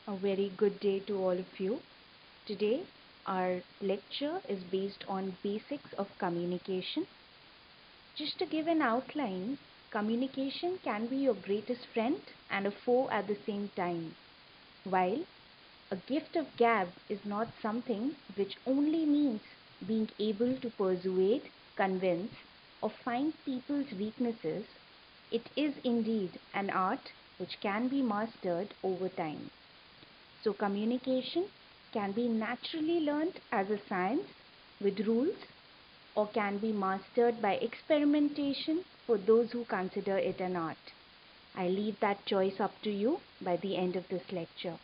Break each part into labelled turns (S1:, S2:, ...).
S1: A very good day to all of you. Today, our lecture is based on basics of communication. Just to give an outline, communication can be your greatest friend and a foe at the same time. While a gift of gab is not something which only means being able to persuade, convince, or find people's weaknesses, it is indeed an art which can be mastered over time. So communication can be naturally learned as a science with rules or can be mastered by experimentation for those who consider it an art. I leave that choice up to you by the end of this lecture.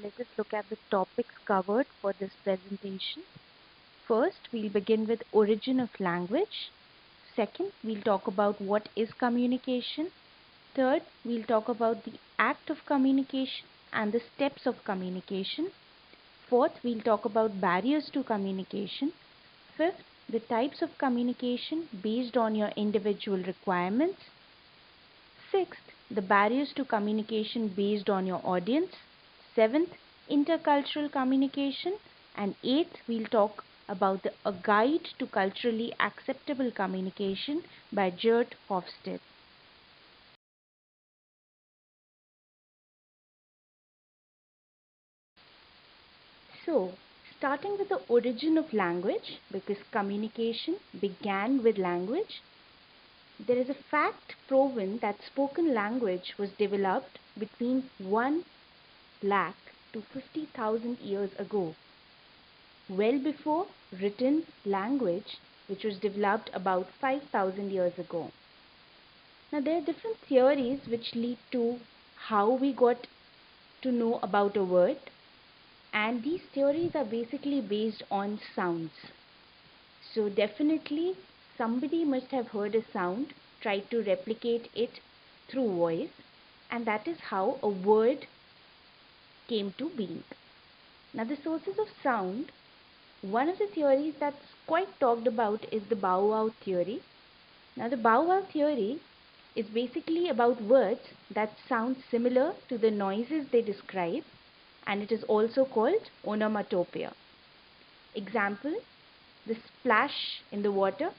S1: Let us look at the topics covered for this presentation. First, we'll begin with origin of language. Second, we'll talk about what is communication. Third, we'll talk about the act of communication and the steps of communication. Fourth, we'll talk about barriers to communication. Fifth, the types of communication based on your individual requirements. Sixth, the barriers to communication based on your audience. Seventh, intercultural communication. And eighth, we'll talk about A Guide to Culturally Acceptable Communication by Gert Hofstede. So, starting with the origin of language, because communication began with language, there is a fact proven that spoken language was developed between 1 lakh to 50,000 years ago, well before written language, which was developed about 5,000 years ago. Now, there are different theories which lead to how we got to know about a word, and these theories are basically based on sounds. So definitely somebody must have heard a sound, tried to replicate it through voice, and that is how a word came to being. Now, the sources of sound, one of the theories that's quite talked about is the bow wow theory. Now, the bow wow theory is basically about words that sound similar to the noises they describe, and it is also called onomatopoeia. Example, the splash in the water.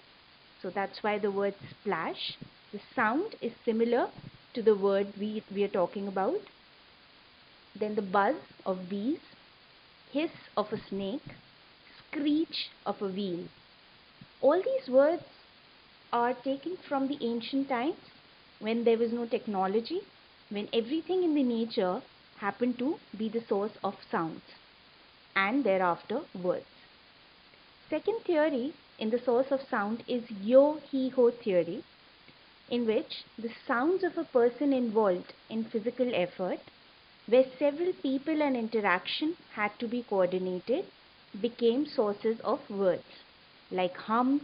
S1: So that's why the word splash, the sound is similar to the word we are talking about. Then the buzz of bees, hiss of a snake, screech of a wheel. All these words are taken from the ancient times when there was no technology, when everything in the nature happened to be the source of sounds, and thereafter words. Second theory in the source of sound is yo-he-ho theory, in which the sounds of a person involved in physical effort, where several people and interaction had to be coordinated, became sources of words, like hums,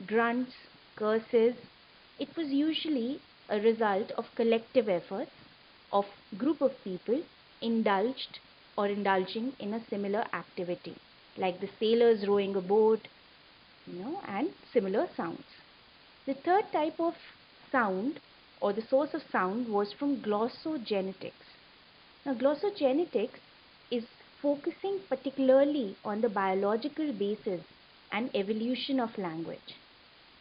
S1: grunts, curses. It was usually a result of collective efforts of group of people indulged or indulging in a similar activity, like the sailors rowing a boat, and similar sounds. The third type of sound or the source of sound was from glossogenetics. Now, glossogenetics is focusing particularly on the biological basis and evolution of language,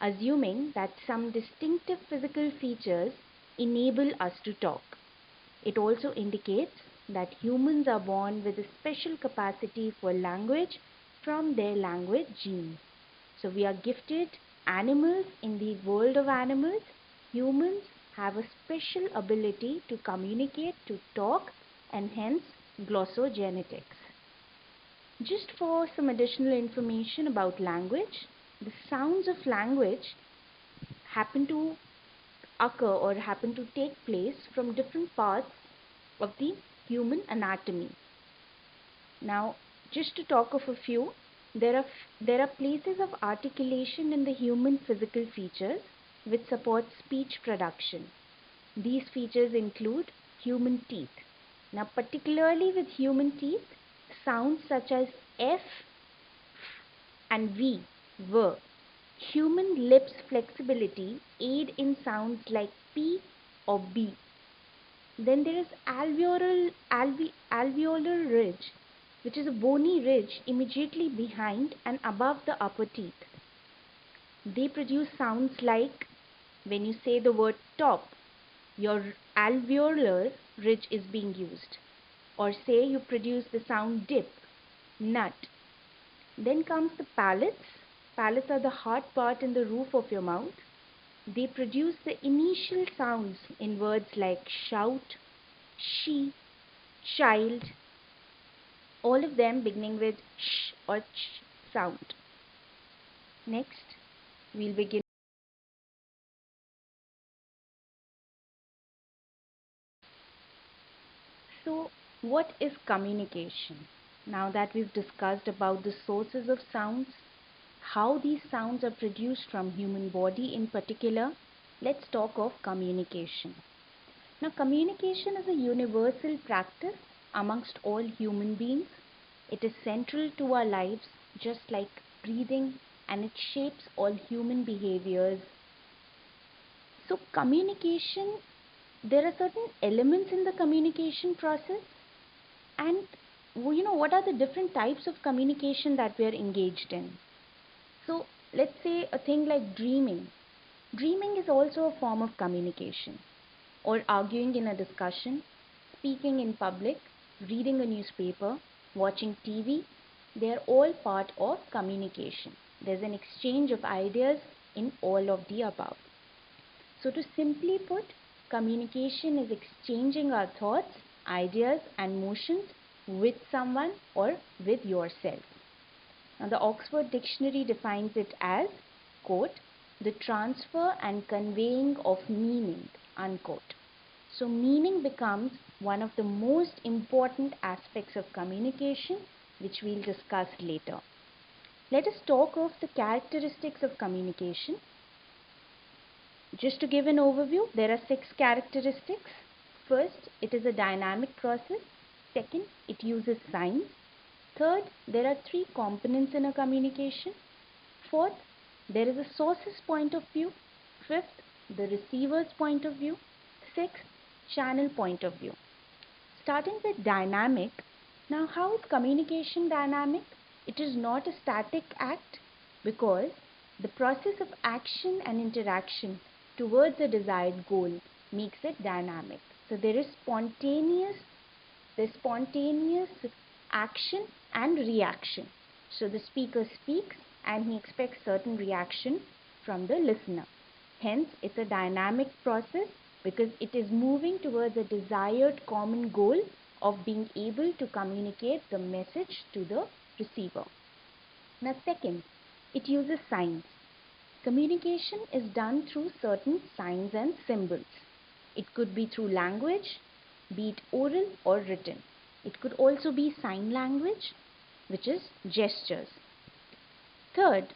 S1: assuming that some distinctive physical features enable us to talk. It also indicates that humans are born with a special capacity for language from their language gene. So we are gifted animals in the world of animals. Humans have a special ability to communicate, to talk, and hence glossogenetics. Just for some additional information about language, the sounds of language happen to occur or happen to take place from different parts of the human anatomy. Now, just to talk of a few, there are places of articulation in the human physical features which support speech production. These features include human teeth. Now, particularly with human teeth, sounds such as F, and V, Human lips flexibility aid in sounds like P or B. Then there is alveolar ridge, which is a bony ridge immediately behind and above the upper teeth. They produce sounds like when you say the word top, your alveolar ridge is being used. Or say you produce the sound dip, nut. Then comes the palates. Palates are the hard part in the roof of your mouth. They produce the initial sounds in words like shout, she, child, all of them beginning with sh or ch sound. Next, we'll begin. So, what is communication? Now that we've discussed about the sources of sounds, how these sounds are produced from human body in particular, let's talk of communication. Now, communication is a universal practice amongst all human beings. It is central to our lives, just like breathing, and it shapes all human behaviors. So, communication, there are certain elements in the communication process, and what are the different types of communication that we are engaged in. So, let's say a thing like dreaming. Dreaming is also a form of communication, or arguing in a discussion, speaking in public, reading a newspaper, watching TV. They are all part of communication. There's an exchange of ideas in all of the above. So, to simply put, communication is exchanging our thoughts, ideas, and motions with someone or with yourself. Now, the Oxford Dictionary defines it as, quote, the transfer and conveying of meaning, unquote. So, meaning becomes one of the most important aspects of communication, which we'll discuss later. Let us talk of the characteristics of communication. Just to give an overview, there are 6 characteristics. First, it is a dynamic process. Second, it uses signs. Third, there are 3 components in a communication. Fourth, there is a source's point of view. Fifth, the receiver's point of view. Sixth, channel point of view. Starting with dynamic. Now, how is communication dynamic? It is not a static act because the process of action and interaction towards a desired goal makes it dynamic. So there is spontaneous action and reaction. So the speaker speaks and he expects certain reaction from the listener. Hence, it's a dynamic process because it is moving towards a desired common goal of being able to communicate the message to the receiver. Now, second, it uses signs. Communication is done through certain signs and symbols. It could be through language, be it oral or written. It could also be sign language, which is gestures. Third,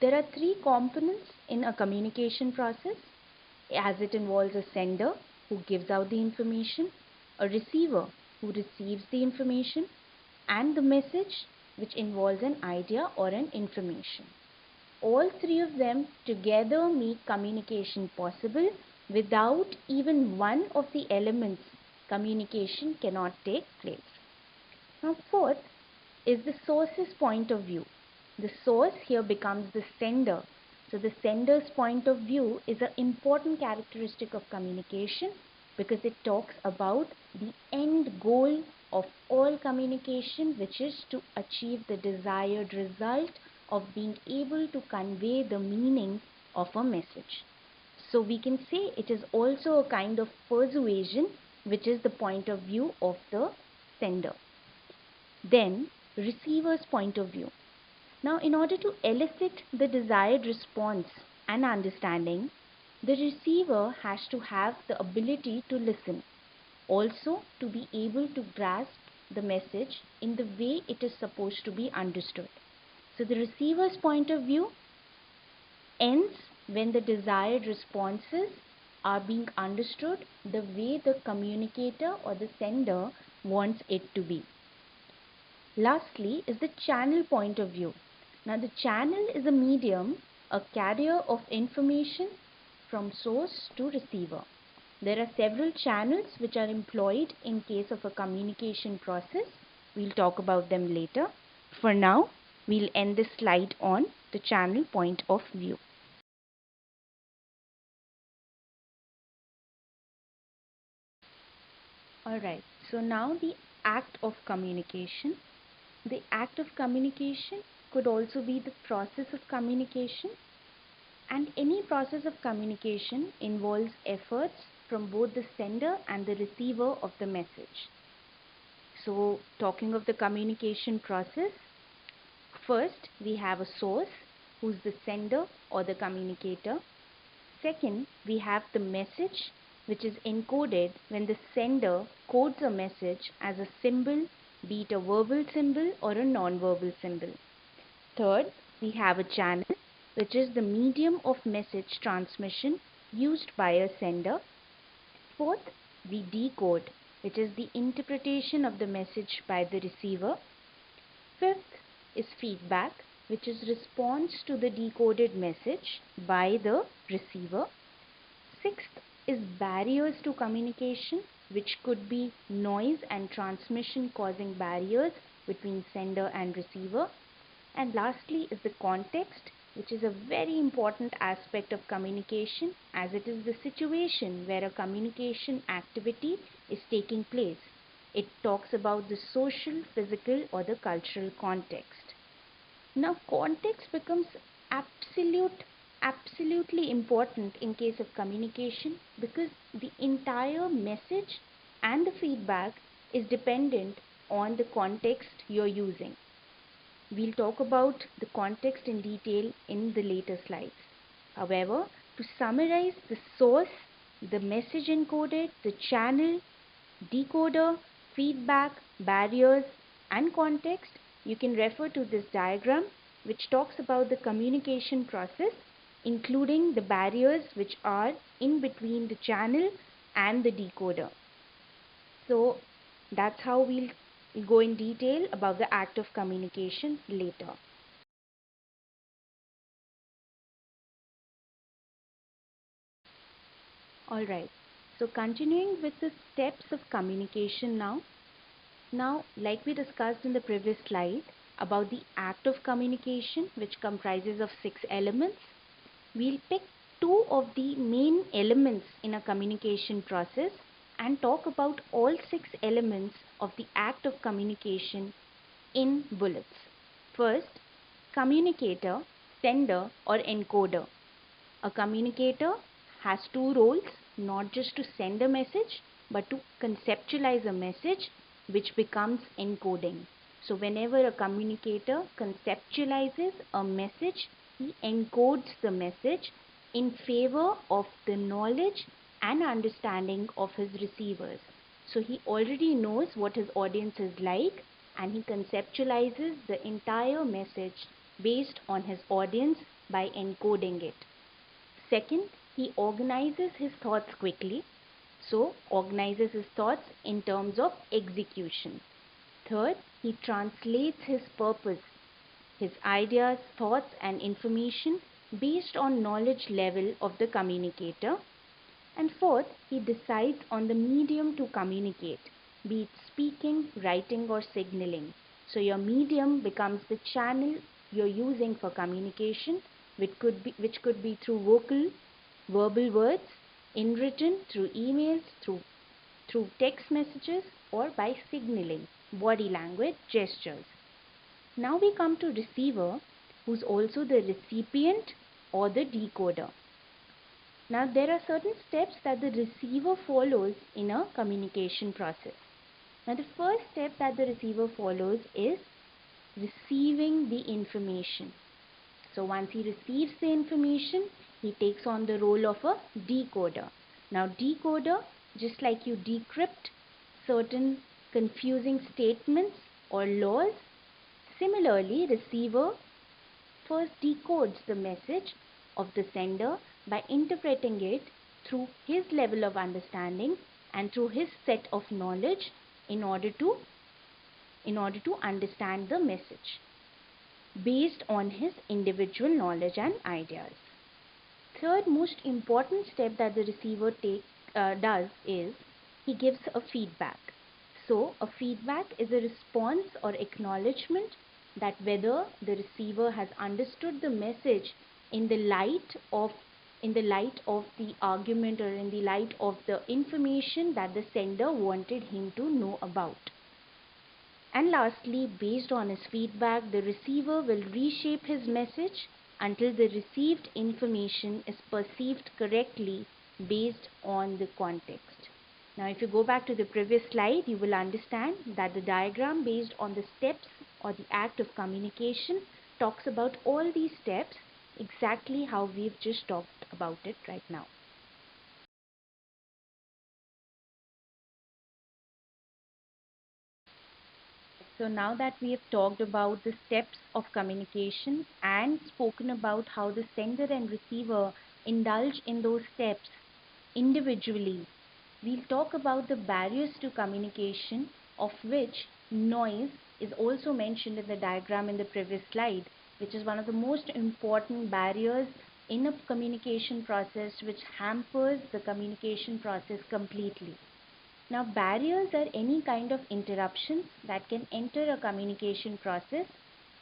S1: there are 3 components in a communication process, as it involves a sender who gives out the information, a receiver who receives the information, and the message which involves an idea or an information. All 3 of them together make communication possible. Without even one of the elements, communication cannot take place. Now, fourth is the source's point of view. The source here becomes the sender. So, the sender's point of view is an important characteristic of communication because it talks about the end goal of all communication, which is to achieve the desired result of being able to convey the meaning of a message. So we can say it is also a kind of persuasion, which is the point of view of the sender. Then, receiver's point of view. Now, in order to elicit the desired response and understanding, the receiver has to have the ability to listen, also to be able to grasp the message in the way it is supposed to be understood. So the receiver's point of view ends when the desired responses are being understood the way the communicator or the sender wants it to be. Lastly is the channel point of view. Now the channel is a medium a carrier of information from source to receiver. There are several channels which are employed in case of a communication process. We'll talk about them later. For now, we'll end this slide on the channel point of view. Alright, so now the act of communication. The act of communication could also be the process of communication, and any process of communication involves efforts from both the sender and the receiver of the message. So, talking of the communication process, first we have a source who's the sender or the communicator. Second, we have the message which is encoded when the sender codes a message as a symbol, be it a verbal symbol or a non-verbal symbol. Third, we have a channel which is the medium of message transmission used by a sender. Fourth, we decode, which is the interpretation of the message by the receiver. Fifth is feedback, which is response to the decoded message by the receiver. Sixth is barriers to communication, which could be noise and transmission causing barriers between sender and receiver. And lastly is the context, which is a very important aspect of communication, as it is the situation where a communication activity is taking place. It talks about the social, physical or the cultural context. Now context becomes absolutely important in case of communication, because the entire message and the feedback is dependent on the context you're using. We'll talk about the context in detail in the later slides. However, to summarize the source, the message encoded, the channel, decoder, feedback, barriers, and context, you can refer to this diagram which talks about the communication process, including the barriers which are in between the channel and the decoder. So that's how we'll go in detail about the act of communication later. Alright, so continuing with the steps of communication now. Now, like we discussed in the previous slide about the act of communication, which comprises of 6 elements, we'll pick 2 of the main elements in a communication process and talk about all 6 elements of the act of communication in bullets. First, communicator, sender or encoder. A communicator has 2 roles, not just to send a message but to conceptualize a message, which becomes encoding. So whenever a communicator conceptualizes a message, he encodes the message in favor of the knowledge and understanding of his receivers. So he already knows what his audience is like, and he conceptualizes the entire message based on his audience by encoding it. Second, he organizes his thoughts quickly. So, organizes his thoughts in terms of execution. Third, he translates his purpose, his ideas, thoughts and information based on knowledge level of the communicator. And fourth, he decides on the medium to communicate, be it speaking, writing or signaling. So your medium becomes the channel you're using for communication, which could be through verbal words, in written, through emails, through text messages or by signaling, body language, gestures. Now we come to receiver, who's also the recipient or the decoder. Now there are certain steps that the receiver follows in a communication process. Now the first step that the receiver follows is receiving the information. So once he receives the information, he takes on the role of a decoder. Now decoder, just like you decrypt certain confusing statements or laws, similarly receiver first decodes the message of the sender by interpreting it through his level of understanding and through his set of knowledge in order to understand the message. based on his individual knowledge and ideas. Third most important step that the receiver does is he gives a feedback. So a feedback is a response or acknowledgement that whether the receiver has understood the message in the light of the argument, or in the light of the information that the sender wanted him to know about. And lastly, based on his feedback, the receiver will reshape his message until the received information is perceived correctly based on the context. Now, if you go back to the previous slide, you will understand that the diagram based on the steps or the act of communication talks about all these steps exactly how we've just talked about it right now. So now that we have talked about the steps of communication and spoken about how the sender and receiver indulge in those steps individually, we'll talk about the barriers to communication, of which noise is also mentioned in the diagram in the previous slide, which is one of the most important barriers in a communication process, which hampers the communication process completely. Now, barriers are any kind of interruptions that can enter a communication process.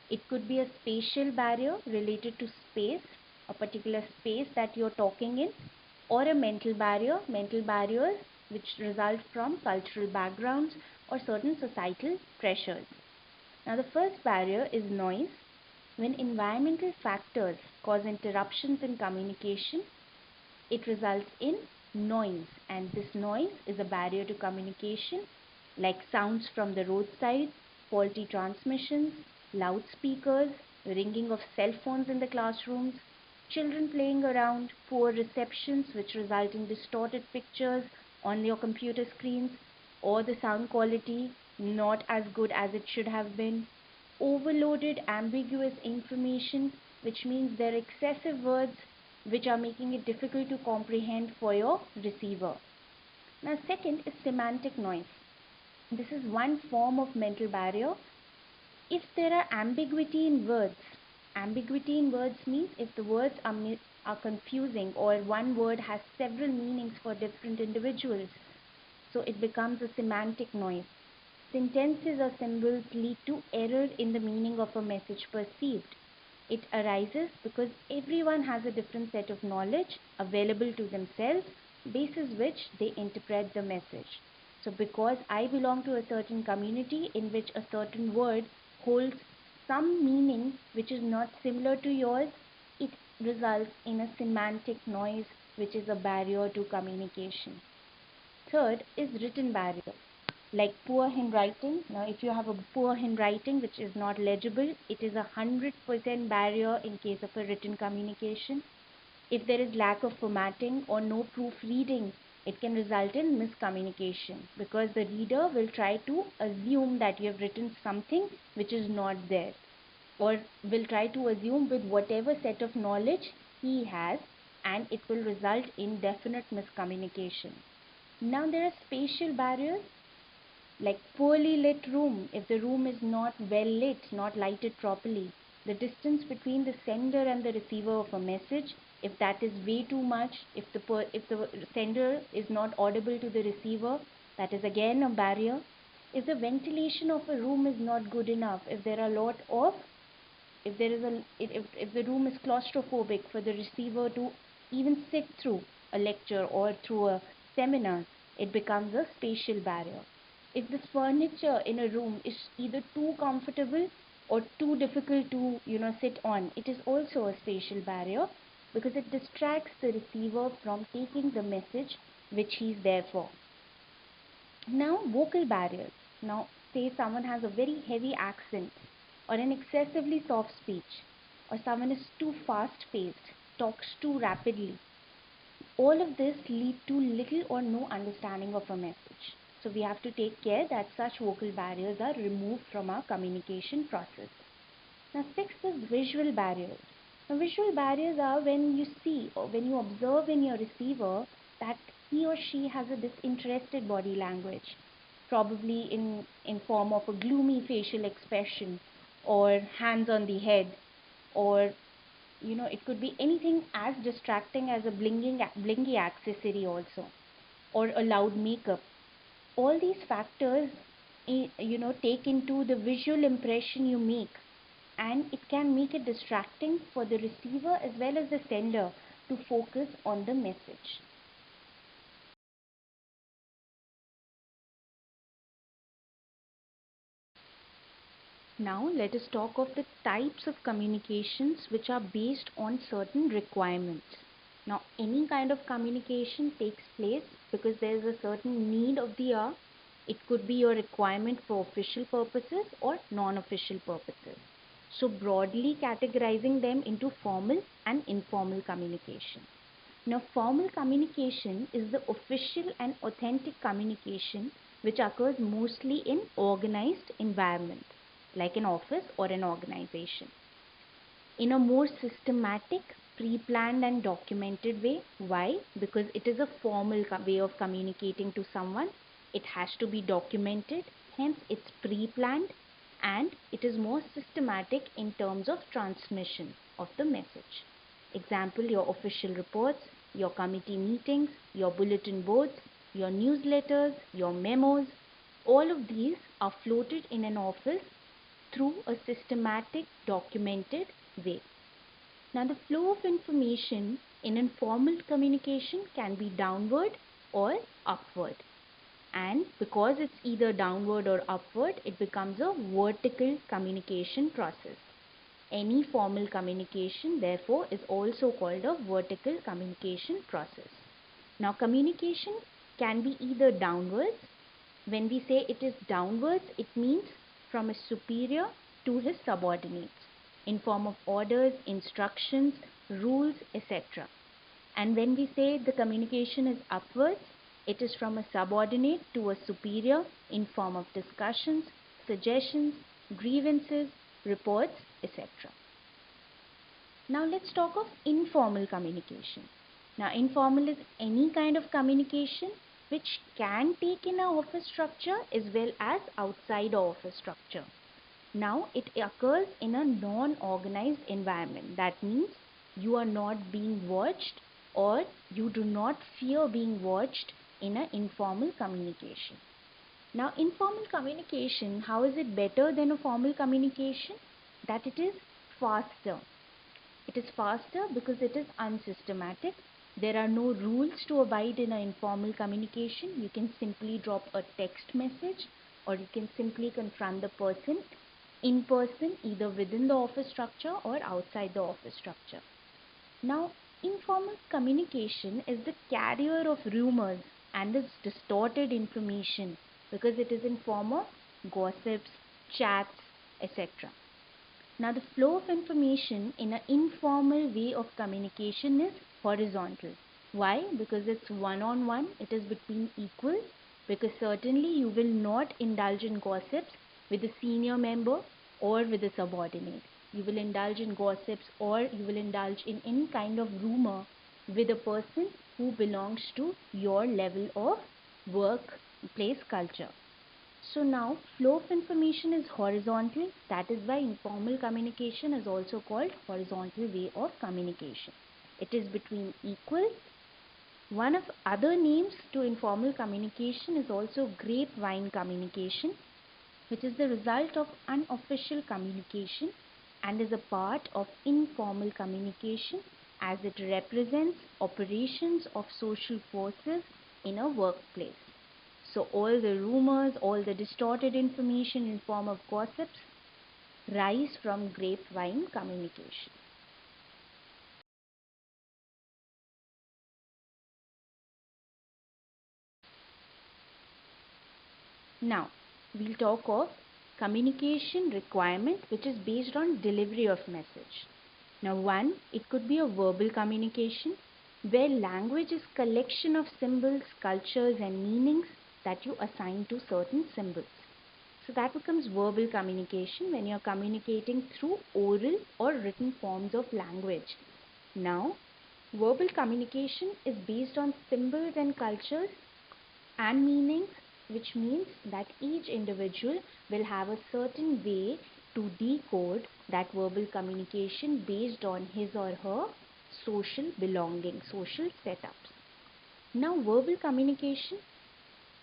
S1: It could be a spatial barrier related to space, a particular space that you're talking in, or a mental barriers which result from cultural backgrounds or certain societal pressures. Now, the first barrier is noise. When environmental factors cause interruptions in communication, it results in noise, and this noise is a barrier to communication, like sounds from the roadside, faulty transmissions, loudspeakers, ringing of cell phones in the classrooms, children playing around, poor receptions which result in distorted pictures on your computer screens, or the sound quality not as good as it should have been, overloaded ambiguous information, which means there are excessive words which are making it difficult to comprehend for your receiver. Now, second is semantic noise. This is one form of mental barrier. If there are ambiguity in words means if the words are confusing, or one word has several meanings for different individuals, so it becomes a semantic noise. Sentences or symbols lead to error in the meaning of a message perceived. It arises because everyone has a different set of knowledge available to themselves, basis which they interpret the message. So because I belong to a certain community in which a certain word holds some meaning which is not similar to yours, it results in a semantic noise, which is a barrier to communication. Third is written barrier, like poor handwriting. Now, if you have a poor handwriting which is not legible, it is 100% barrier in case of a written communication. If there is lack of formatting or no proofreading, it can result in miscommunication, because the reader will try to assume that you have written something which is not there, or will try to assume with whatever set of knowledge he has, and it will result in definite miscommunication. Now, there are spatial barriers, like poorly lit room. If the room is not well lit, not lighted properly, the distance between the sender and the receiver of a message, if that is way too much, if the sender is not audible to the receiver, that is again a barrier. If the ventilation of a room is not good enough, if there are a lot of if there is a if the room is claustrophobic for the receiver to even sit through a lecture or through a seminar, it becomes a spatial barrier. If the furniture in a room is either too comfortable or too difficult to sit on, it is also a spatial barrier, because it distracts the receiver from taking the message which he is there for. Now, vocal barriers. Now, say someone has a very heavy accent, or an excessively soft speech, or someone is too fast paced, talks too rapidly. All of this lead to little or no understanding of a message. So we have to take care that such vocal barriers are removed from our communication process. Now, sixth is visual barriers. Now, visual barriers are when you see or when you observe in your receiver that he or she has a disinterested body language, probably in form of a gloomy facial expression, or hands on the head, or it could be anything as distracting as a blingy accessory also, or a loud makeup. All these factors take into the visual impression you make, and it can make it distracting for the receiver as well as the sender to focus on the message. Now let us talk of the types of communications which are based on certain requirements. Now any kind of communication takes place because there is a certain need of the hour. It could be your requirement for official purposes or non-official purposes. So broadly categorizing them into formal and informal communication. Now formal communication is the official and authentic communication which occurs mostly in organized environments like an office or an organization, in a more systematic, pre-planned and documented way. Why? Because it is a formal way of communicating to someone. It has to be documented, hence it's pre-planned, and it is more systematic in terms of transmission of the message. Example, your official reports, your committee meetings, your bulletin boards, your newsletters, your memos, all of these are floated in an office through a systematic, documented way. Now, the flow of information in informal communication can be downward or upward. And because it's either downward or upward, it becomes a vertical communication process. Any formal communication, therefore, is also called a vertical communication process. Now, communication can be either downwards. When we say it is downwards, it means from a superior to his subordinates in form of orders, instructions, rules, etc. And when we say the communication is upwards, it is from a subordinate to a superior in form of discussions, suggestions, grievances, reports, etc. Now let's talk of informal communication. Now informal is any kind of communication which can take in our office structure as well as outside our office structure. Now it occurs in a non-organized environment. That means you are not being watched, or you do not fear being watched in an informal communication. Now informal communication, how is it better than a formal communication? That it is faster. It is faster because it is unsystematic. There are no rules to abide in an informal communication. You can simply drop a text message, or you can simply confront the person in person, either within the office structure or outside the office structure. Now, informal communication is the carrier of rumors and its distorted information because it is in form of gossips, chats, etc. Now, the flow of information in an informal way of communication is horizontal. Why? Because it's one-on-one, it is between equals, because certainly you will not indulge in gossips with a senior member or with a subordinate. You will indulge in gossips or you will indulge in any kind of rumor with a person who belongs to your level of workplace culture. So now flow of information is horizontal. That is why informal communication is also called horizontal way of communication. It is between equals. One of other names to informal communication is also grapevine communication, which is the result of unofficial communication and is a part of informal communication as it represents operations of social forces in a workplace. So all the rumors, all the distorted information in form of gossips rise from grapevine communication. Now, we'll talk of communication requirement which is based on delivery of message. Now, one, it could be a verbal communication where language is collection of symbols, cultures and meanings that you assign to certain symbols. So that becomes verbal communication when you're communicating through oral or written forms of language. Now, verbal communication is based on symbols and cultures and meanings, which means that each individual will have a certain way to decode that verbal communication based on his or her social belonging, social setups. Now, verbal communication,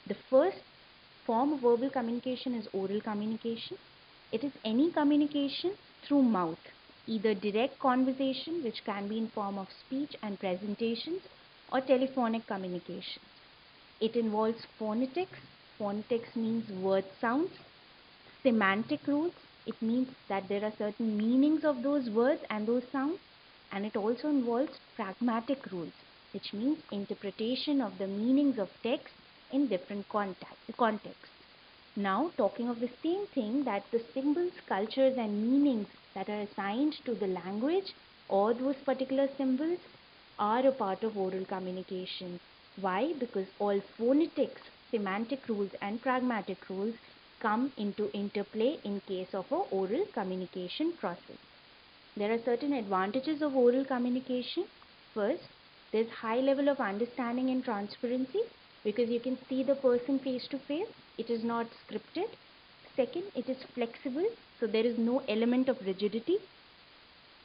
S1: the first form of verbal communication is oral communication. It is any communication through mouth, either direct conversation, which can be in form of speech and presentations, or telephonic communication. It involves phonetics. Phonetics means word sounds. Semantic rules. It means that there are certain meanings of those words and those sounds. And it also involves pragmatic rules, which means interpretation of the meanings of text in different contexts. Now, talking of the same thing, that the symbols, cultures, and meanings that are assigned to the language or those particular symbols are a part of oral communication. Why? Because all phonetics, semantic rules, and pragmatic rules come into interplay in case of a oral communication process. There are certain advantages of oral communication. First, there's high level of understanding and transparency because you can see the person face to face. It is not scripted. Second, it is flexible, so there is no element of rigidity.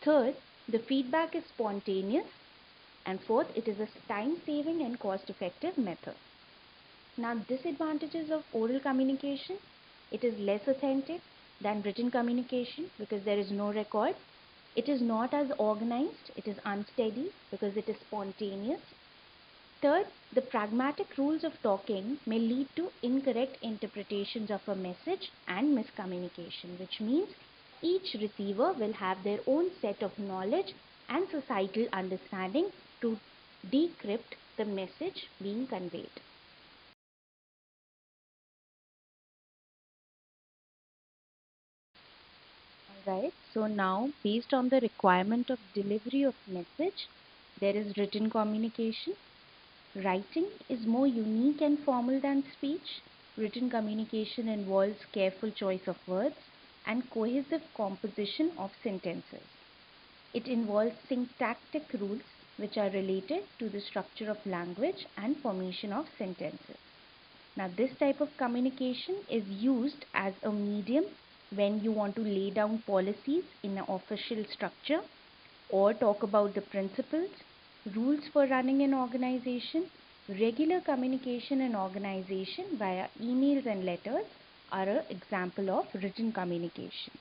S1: Third, the feedback is spontaneous. And fourth, it is a time-saving and cost-effective method. Now, disadvantages of oral communication: it is less authentic than written communication because there is no record. It is not as organized, it is unsteady because it is spontaneous. Third, the pragmatic rules of talking may lead to incorrect interpretations of a message and miscommunication, which means each receiver will have their own set of knowledge and societal understanding to decrypt the message being conveyed. Alright, so now based on the requirement of delivery of message, there is written communication. Writing is more unique and formal than speech. Written communication involves careful choice of words and cohesive composition of sentences. It involves syntactic rules which are related to the structure of language and formation of sentences. Now, this type of communication is used as a medium when you want to lay down policies in an official structure or talk about the principles, rules for running an organization. Regular communication in organization via emails and letters are an example of written communication.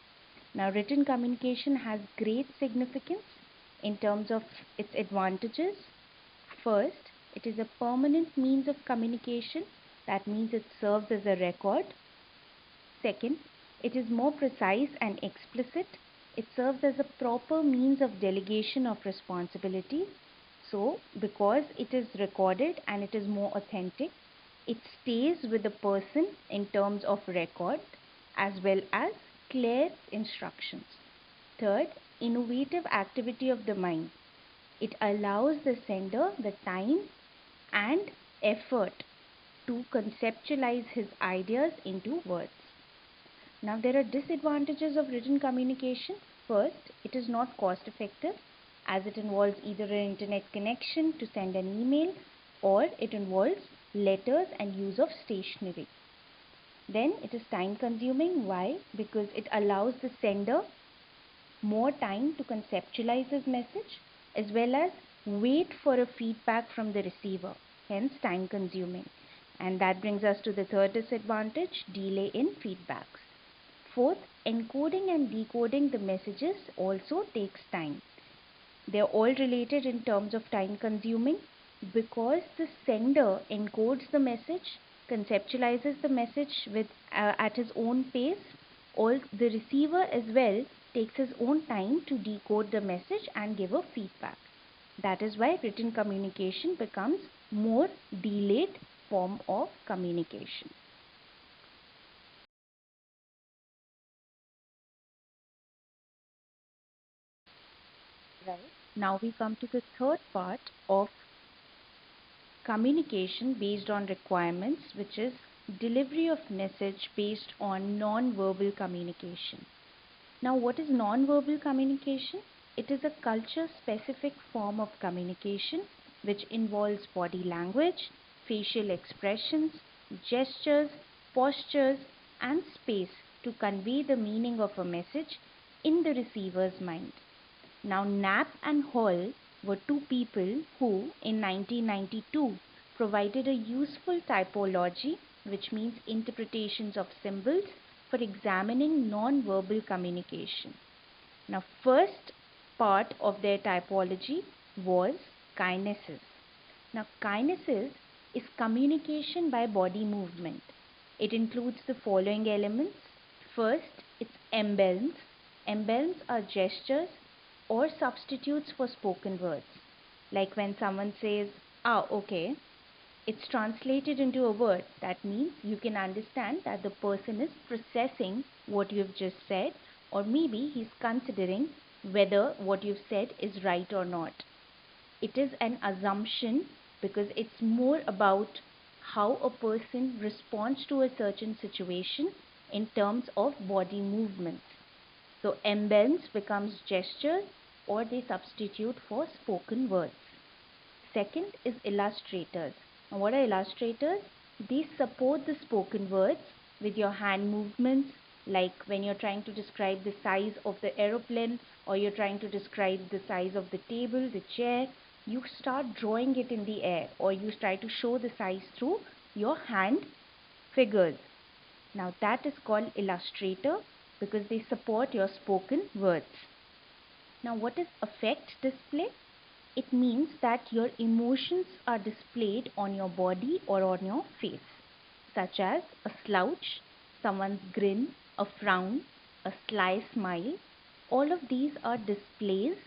S1: Now, written communication has great significance in terms of its advantages. First, it is a permanent means of communication. That means it serves as a record. Second, it is more precise and explicit. It serves as a proper means of delegation of responsibility. So, because it is recorded and it is more authentic, it stays with the person in terms of record as well as clear instructions. Third, innovative activity of the mind. It allows the sender the time and effort to conceptualize his ideas into words. Now, there are disadvantages of written communication. First, it is not cost effective as it involves either an internet connection to send an email or it involves letters and use of stationery. Then it is time consuming. Why? Because it allows the sender more time to conceptualize his message as well as wait for a feedback from the receiver, hence time consuming. And that brings us to the third disadvantage, delay in feedbacks. Fourth, encoding and decoding the messages also takes time. They are all related in terms of time consuming because the sender encodes the message, conceptualizes the message at his own pace. All the receiver as well takes his own time to decode the message and give a feedback. That is why written communication becomes more delayed form of communication. Right. Now we come to the third part of communication based on requirements, which is delivery of message based on non-verbal communication. Now, what is non-verbal communication? It is a culture-specific form of communication which involves body language, facial expressions, gestures, postures, and space to convey the meaning of a message in the receiver's mind. Now, Knapp and Hall were two people who, in 1992, provided a useful typology, which means interpretations of symbols, for examining non-verbal communication. Now, first part of their typology was kinesis. Now, kinesis is communication by body movement. It includes the following elements. First, it's emblems. Emblems are gestures or substitutes for spoken words. Like when someone says, okay, it's translated into a word. That means you can understand that the person is processing what you've just said, or maybe he's considering whether what you've said is right or not. It is an assumption because it's more about how a person responds to a certain situation in terms of body movements. So emblems becomes gestures or they substitute for spoken words. Second is illustrators. Now, what are illustrators? They support the spoken words with your hand movements, like when you're trying to describe the size of the aeroplane or you're trying to describe the size of the table, the chair. You start drawing it in the air or you try to show the size through your hand figures. Now that is called illustrator because they support your spoken words. Now what is affect display? It means that your emotions are displayed on your body or on your face, such as a slouch, someone's grin, a frown, a sly smile. All of these are displays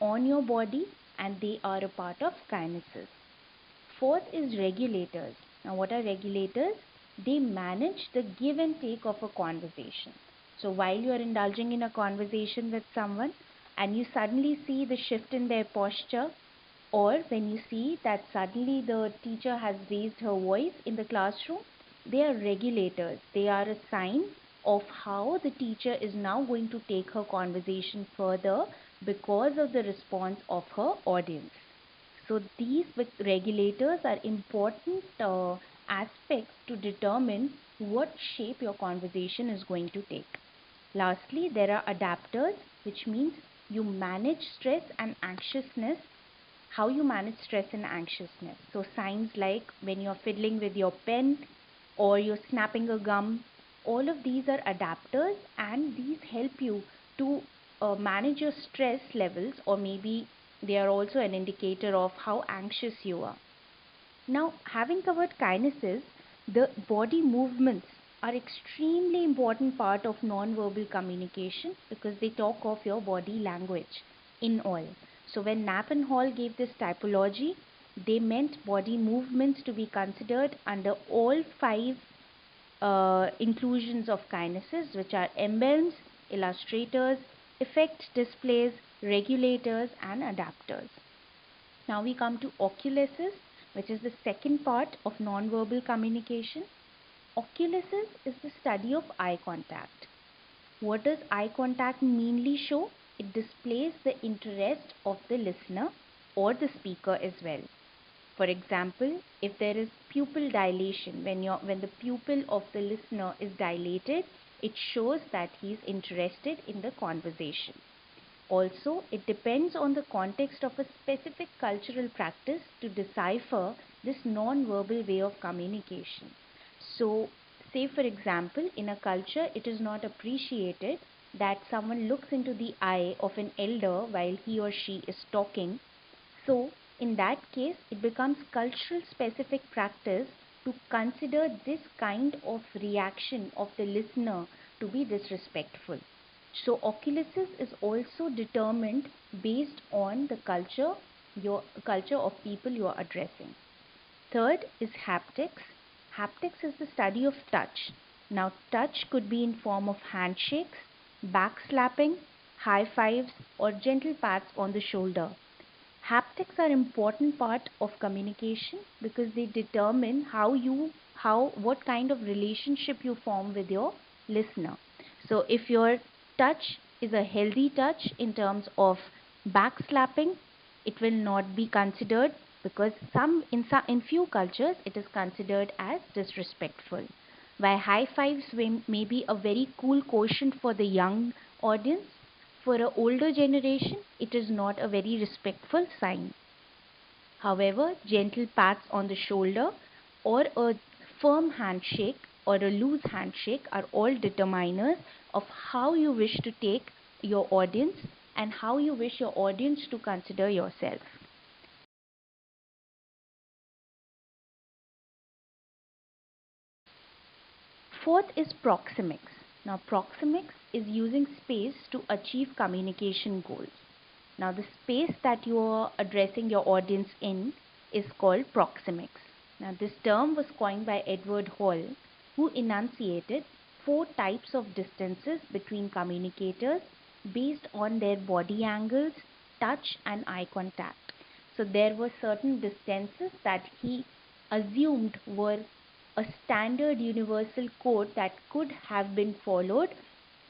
S1: on your body and they are a part of kinesis. Fourth is regulators. Now what are regulators? They manage the give and take of a conversation. So while you are indulging in a conversation with someone and you suddenly see the shift in their posture, or when you see that suddenly the teacher has raised her voice in the classroom, they are regulators. They are a sign of how the teacher is now going to take her conversation further because of the response of her audience. So these regulators are important aspects to determine what shape your conversation is going to take. Lastly, there are adapters, which means you manage stress and anxiousness. How you manage stress and anxiousness. So signs like when you're fiddling with your pen or you're snapping a gum, all of these are adapters and these help you to manage your stress levels, or maybe they are also an indicator of how anxious you are. Now, having covered kinesis, the body movements are extremely important part of non-verbal communication because they talk of your body language in all. So when Knapp and Hall gave this typology, they meant body movements to be considered under all five inclusions of kinesis, which are emblems, illustrators, effect displays, regulators, and adapters. Now we come to oculesis, which is the second part of non-verbal communication. Oculesis is the study of eye contact. What does eye contact mainly show? It displays the interest of the listener or the speaker as well. For example, if there is pupil dilation, when the pupil of the listener is dilated, it shows that he is interested in the conversation. Also, it depends on the context of a specific cultural practice to decipher this non-verbal way of communication. So, say for example, in a culture, it is not appreciated that someone looks into the eye of an elder while he or she is talking. So, in that case, it becomes cultural specific practice to consider this kind of reaction of the listener to be disrespectful. So oculesis is also determined based on the culture, your culture of people you are addressing. Third is haptics. Haptics is the study of touch. Now touch could be in form of handshakes, backslapping, high fives, or gentle pats on the shoulder. Haptics are important part of communication because they determine what kind of relationship you form with your listener. So if your touch is a healthy touch in terms of backslapping, it will not be considered because in few cultures it is considered as disrespectful. While high fives may be a very cool quotient for the young audience, for an older generation, it is not a very respectful sign. However, gentle pats on the shoulder or a firm handshake or a loose handshake are all determiners of how you wish to take your audience and how you wish your audience to consider yourself. Fourth is proxemics. Now, proxemics is using space to achieve communication goals. Now, the space that you are addressing your audience in is called proxemics. Now, this term was coined by Edward Hall, who enunciated 4 types of distances between communicators based on their body angles, touch, and eye contact. So, there were certain distances that he assumed were a standard universal code that could have been followed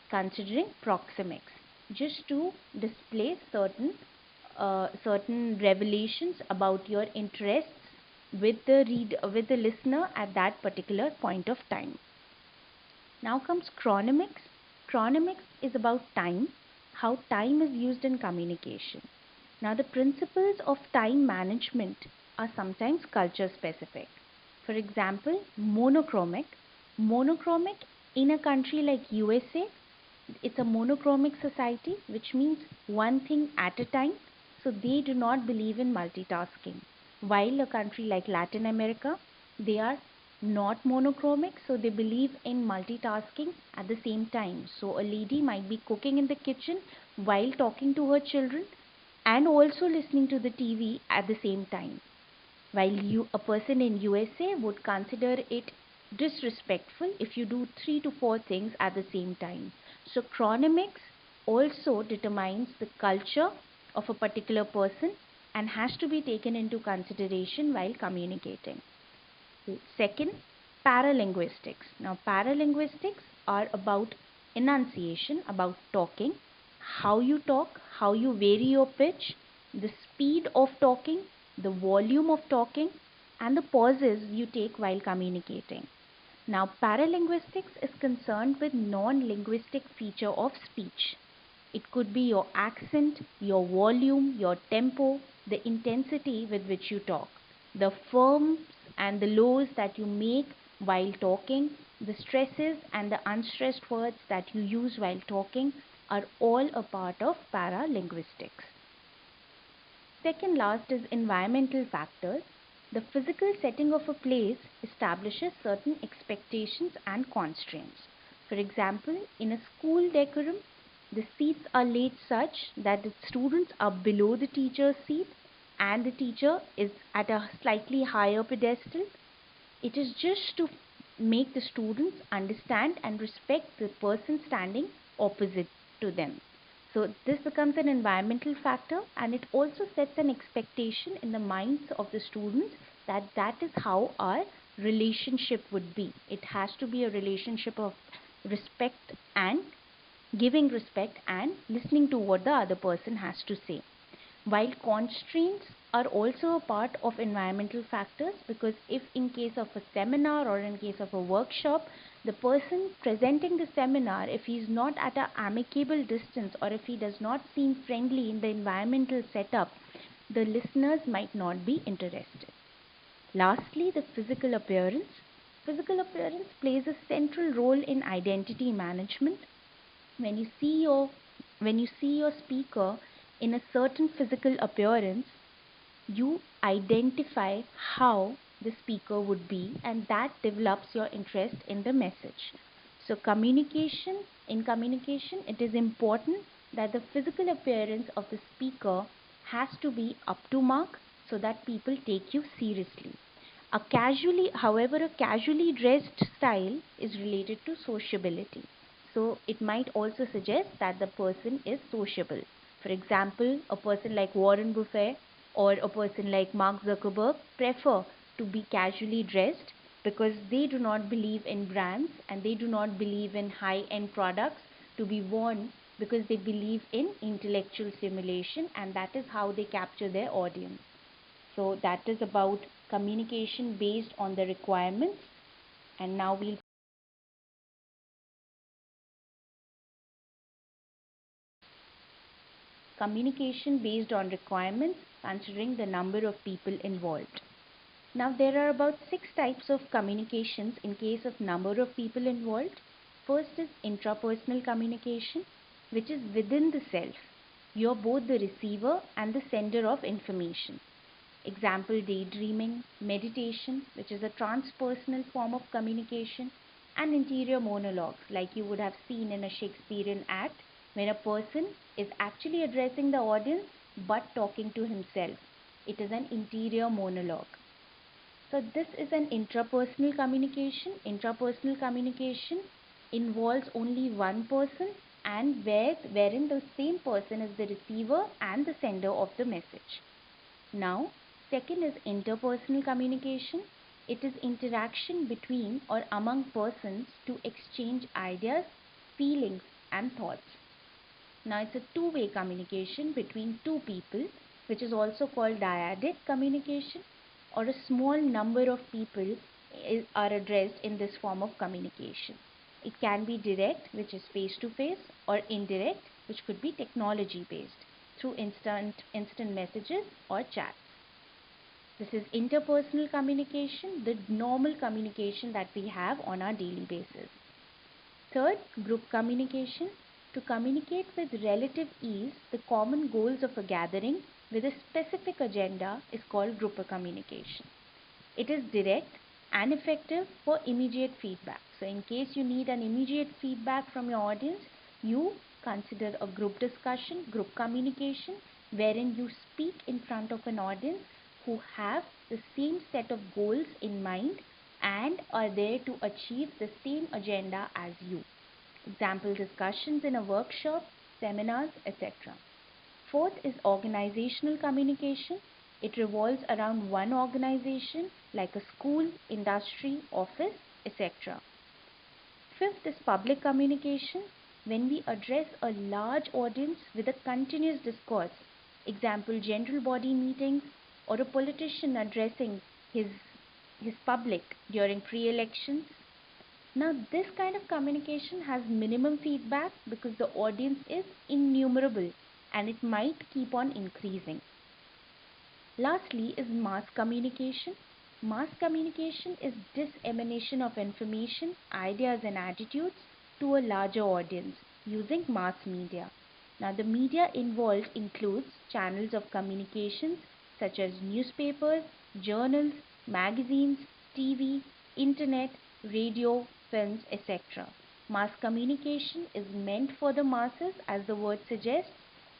S1: considering proxemics, just to display certain revelations about your interests with with the listener at that particular point of time. Now comes chronemics. Chronemics is about time, how time is used in communication. Now the principles of time management are sometimes culture specific. For example, monochromic. Monochromic in a country like USA, it's a monochromic society, which means one thing at a time. So they do not believe in multitasking. While a country like Latin America, they are not monochromic, so they believe in multitasking at the same time. So a lady might be cooking in the kitchen while talking to her children and also listening to the TV at the same time. While a person in USA would consider it disrespectful if you do 3 to 4 things at the same time. So chronemics also determines the culture of a particular person and has to be taken into consideration while communicating. Second, paralinguistics. Now, paralinguistics are about enunciation, about talking, how you vary your pitch, the speed of talking, the volume of talking, and the pauses you take while communicating. Now, paralinguistics is concerned with non-linguistic feature of speech. It could be your accent, your volume, your tempo, the intensity with which you talk, the firms and the lows that you make while talking, the stresses and the unstressed words that you use while talking are all a part of paralinguistics. Second last is environmental factors. The physical setting of a place establishes certain expectations and constraints. For example, in a school decorum, the seats are laid such that the students are below the teacher's seat and the teacher is at a slightly higher pedestal. It is just to make the students understand and respect the person standing opposite to them. So this becomes an environmental factor, and it also sets an expectation in the minds of the students that that is how our relationship would be. It has to be a relationship of respect and giving respect and listening to what the other person has to say. While constraints are also a part of environmental factors, because if in case of a seminar or in case of a workshop, the person presenting the seminar, if he is not at an amicable distance or if he does not seem friendly in the environmental setup, the listeners might not be interested. Lastly, the physical appearance. Physical appearance plays a central role in identity management. When you see your speaker in a certain physical appearance, you identify how the speaker would be, and that develops your interest in the message. So in communication, it is important that the physical appearance of the speaker has to be up to mark so that people take you seriously. However, a casually dressed style is related to sociability. So it might also suggest that the person is sociable. For example, a person like Warren Buffett or a person like Mark Zuckerberg prefer to be casually dressed because they do not believe in brands and they do not believe in high-end products to be worn, because they believe in intellectual stimulation, and that is how they capture their audience. So that is about communication based on the requirements. And now we'll communication based on requirements considering the number of people involved. Now, there are about 6 types of communications in case of number of people involved. First is intrapersonal communication, which is within the self. You're both the receiver and the sender of information. Example, daydreaming, meditation, which is a transpersonal form of communication, and interior monologues, like you would have seen in a Shakespearean act when a person is actually addressing the audience but talking to himself. It is an interior monologue. So this is an intrapersonal communication. Intrapersonal communication involves only one person and wherein the same person is the receiver and the sender of the message. Now, second is interpersonal communication. It is interaction between or among persons to exchange ideas, feelings, and thoughts. Now, it's a two-way communication between two people, which is also called dyadic communication, or a small number of people are addressed in this form of communication. It can be direct, which is face-to-face, or indirect, which could be technology-based through instant messages or chats. This is interpersonal communication, the normal communication that we have on our daily basis. Third, group communication. To communicate with relative ease the common goals of a gathering with a specific agenda is called group communication. It is direct and effective for immediate feedback. So in case you need an immediate feedback from your audience, you consider a group discussion, group communication, wherein you speak in front of an audience who have the same set of goals in mind and are there to achieve the same agenda as you. Example, discussions in a workshop, seminars, etc. Fourth is organizational communication. It revolves around one organization like a school, industry, office, etc. Fifth is public communication. When we address a large audience with a continuous discourse, example, general body meetings or a politician addressing his public during pre-elections. Now, this kind of communication has minimum feedback because the audience is innumerable and it might keep on increasing. Lastly is mass communication. Mass communication is dissemination of information, ideas and attitudes to a larger audience using mass media. Now, the media involved includes channels of communications such as newspapers, journals, magazines, TV, internet, radio, films, etc. Mass communication is meant for the masses, as the word suggests,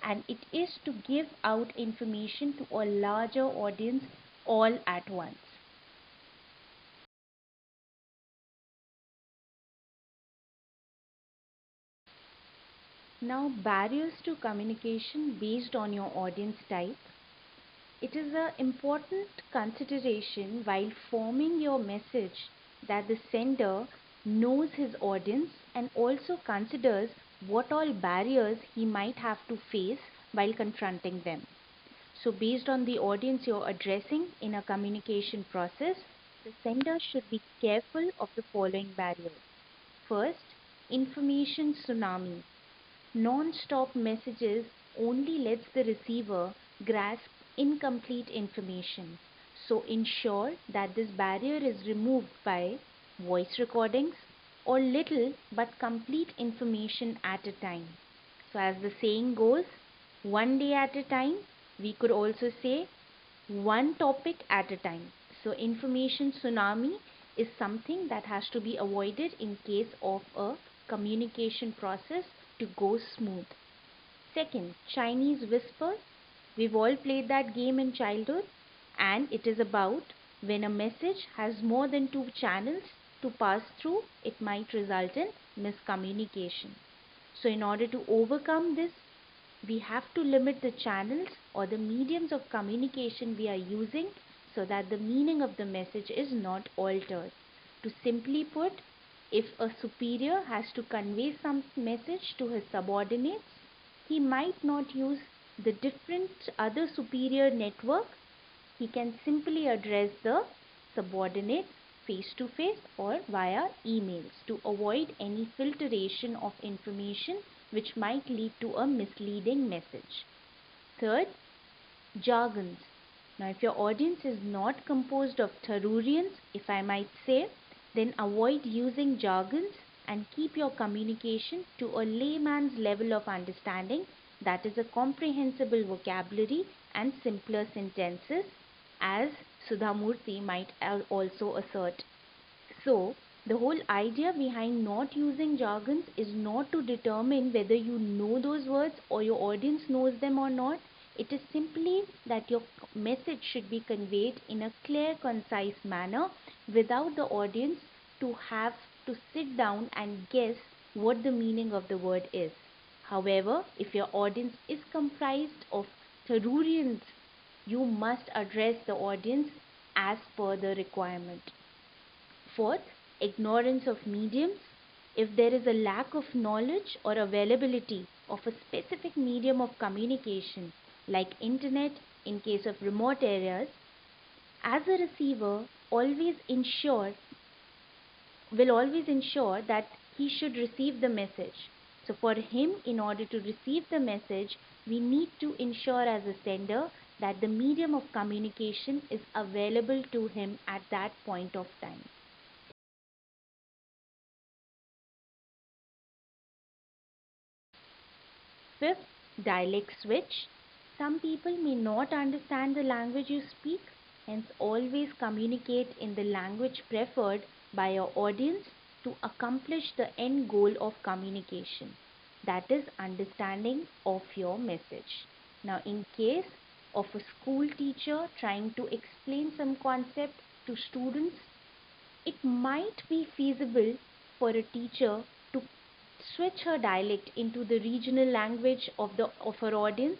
S1: and it is to give out information to a larger audience all at once. Now, barriers to communication based on your audience type. It is an important consideration while forming your message that the sender knows his audience and also considers what all barriers he might have to face while confronting them. So, based on the audience you're addressing in a communication process, the sender should be careful of the following barriers. First, information tsunami. Non-stop messages only lets the receiver grasp incomplete information. So ensure that this barrier is removed by voice recordings or little but complete information at a time. So as the saying goes, one day at a time. We could also say one topic at a time. So information tsunami is something that has to be avoided in case of a communication process to go smooth. Second, Chinese whisper. We've all played that game in childhood, and it is about when a message has more than two channels to pass through, it might result in miscommunication. So in order to overcome this, we have to limit the channels or the mediums of communication we are using so that the meaning of the message is not altered. To simply put, if a superior has to convey some message to his subordinates, he might not use the different other superior network. He can simply address the subordinates face to face or via emails to avoid any filtration of information which might lead to a misleading message. Third, jargons. Now, if your audience is not composed of Tharurians, if I might say, then avoid using jargons and keep your communication to a layman's level of understanding, that is a comprehensible vocabulary and simpler sentences, as Sudhamurthy might also assert. So, the whole idea behind not using jargons is not to determine whether you know those words or your audience knows them or not. It is simply that your message should be conveyed in a clear, concise manner without the audience to have to sit down and guess what the meaning of the word is. However, if your audience is comprised of Tharurians, you must address the audience as per the requirement. Fourth, ignorance of mediums. If there is a lack of knowledge or availability of a specific medium of communication, like internet in case of remote areas, as a receiver will always ensure that he should receive the message. So for him, in order to receive the message, we need to ensure as a sender that the medium of communication is available to him at that point of time. Fifth, dialect switch. Some people may not understand the language you speak, hence always communicate in the language preferred by your audience to accomplish the end goal of communication, that is understanding of your message. Now, in case of a school teacher trying to explain some concept to students, it might be feasible for a teacher to switch her dialect into the regional language of her audience